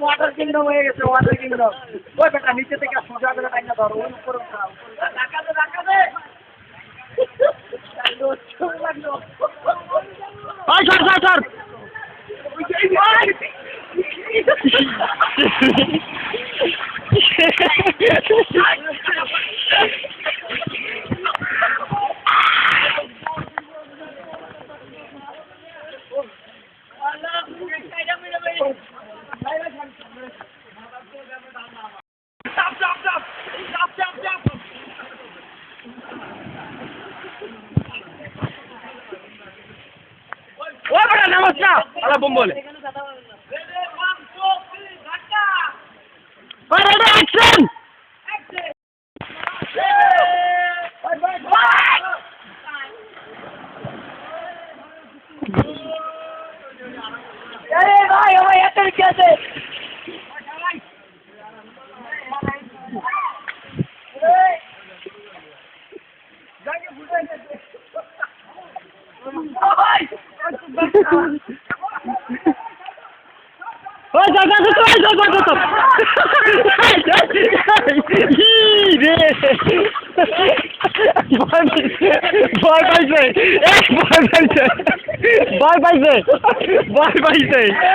Water kingdom হয়ে গেছে, water kingdom. ওই বেটা নিচে থেকে সোজা করে টাইনা ধরো, ওই উপরে উঠাও। ধাক্কা দে, ধাক্কা দে। ওই সর সর সর ওই বেটা নামাজ না আলা বোম বলে ওই রেডি অ্যাকশন আরে ভাই ভাই এত কি আছে ওই জায়গা তো ওই জায়গা তো রে ভয় পাইছে ভয় পাইছে ভয় পাইছে ভয় পাইছে